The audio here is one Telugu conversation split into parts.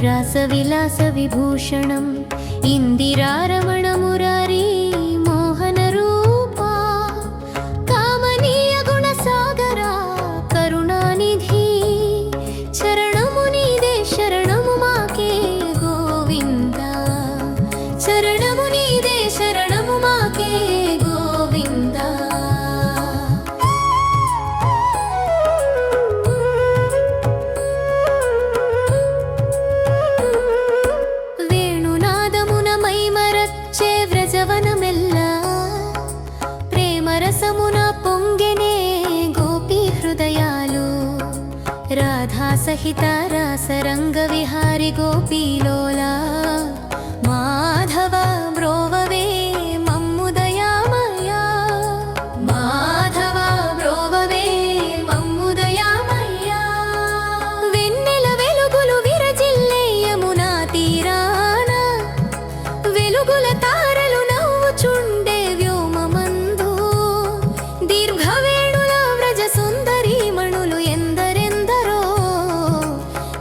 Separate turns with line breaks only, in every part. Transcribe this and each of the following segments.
రాసవిలాస విభూషణం ఇందిరారమణ మురారీ మోహన రూపా కామనీయ గుణ సాగరా కరుణానిధి చరణము నీదే శరణము మాకే గోవింద చరణము నీదే శరణము మాకే గోవింద రసమున పొంగెనే గోపీ హృదయాలు రాధా సహిత రాసరంగ విహారి గోపీలోలా మాధవ బ్రోవవే మమ్ము దయామయ్యా మాధవ బ్రోవవే మమ్ము దయామయ్యా వెన్నెల వెలుగులు విరజిల్లే యమునా తీరాన వెలుగుల తారలు నవ్వుచుండే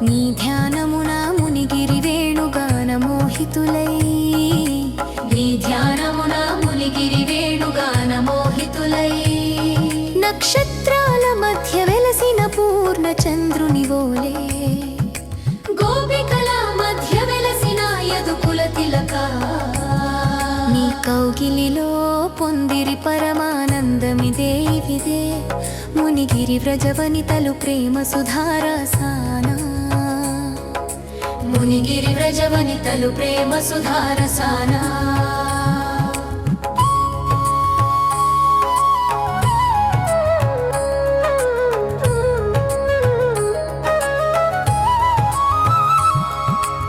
నీ ధ్యానమున మునిగిరి వేణుగాన మోహితులై నీ ధ్యానమున మునిగిరి వేణుగాన మోహితులై నక్షత్రాల మధ్య వెలసిన పూర్ణ చంద్రుని వోలే గోపికల మధ్య వెలసిన యదుకుల తిలక నీ కౌగిలిలో పొందిరి పరమానందమిదే ఇవిదే మునిగిరి వ్రజవనితలు ప్రేమ సుధారసానా మునిగిరి వ్రజవనితలు ప్రేమ సుధారసానా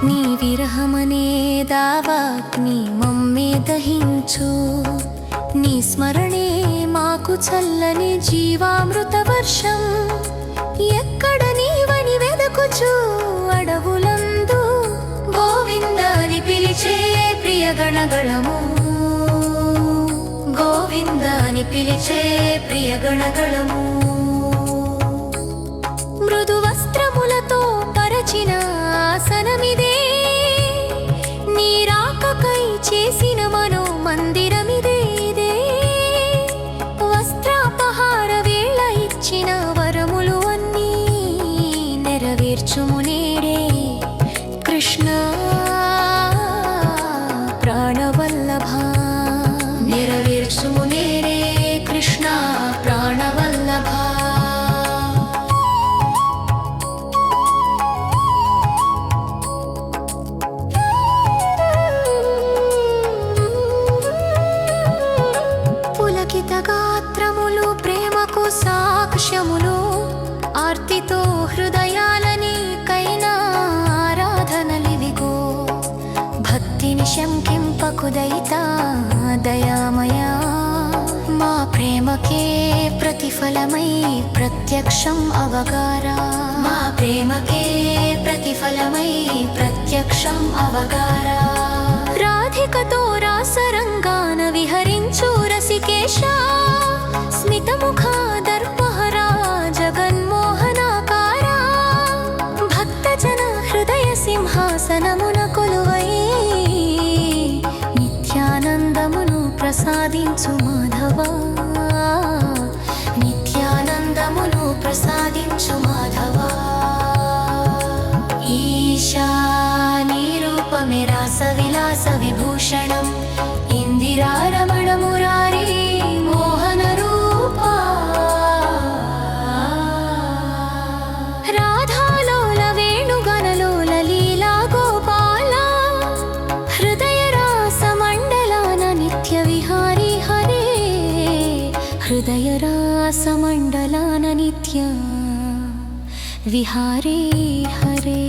నీ విరహమనే దావాగ్ని మమ్మే దహించు నీ స్మరణే మాకు చల్లని జీవామృత వర్షం ఎక్కడ నీవని వెదకుచు అడవులందు గోవిందాని పిలిచే ప్రియ గణగణము గోవిందాని పిలిచే ప్రియ గణగణము మృదు వస్త్రములతో పరచిన ఆసనమిదే నీ రాకకై చేసిన మనో మందిరమిదే ఇదే వస్త్రాపహార వేళ ఇచ్చిన వరములు అన్నీ నెరవేర్చుము నేడే కృష్ణ ప్రాణవల్లభ నెరవేర్చుము నేడే కృష్ణ ప్రాణవల్లభ పులకిత గాత్రములు ప్రేమకు సాక్ష్యములు ఆర్తితో హృదయాలని కైనా ఆరాధనలివిగో భక్తిని శంకింపకు దయితా దయామయా మా ప్రేమకే ప్రతిఫలమై ప్రత్యక్షం అవగారా మా ప్రేమకే ప్రతిఫలమై ప్రత్యక్షం అవగారా రాధికతో రాసరంగాన విహరించు రసికేశ స్మితముఖ దర్పహరా జగన్మోహనాకారా భక్తజన హృదయ సింహాసనమున కొలువై నిత్యానందమును ప్రసాదించు మాధవా నిత్యానందమును ప్రసాదించు మాధవా ఈశా నీ రూపమే రాసవిలాస విభూషణం ఇందిరారమణ మురారీ మోహన రూపా రాధాలోల వేణుగణలోల లీలా గోపాల హృదయ రాస మండలాన నిత్య విహారీ హరే హృదయ రాస మండలాన నిత్య విహారీ హరే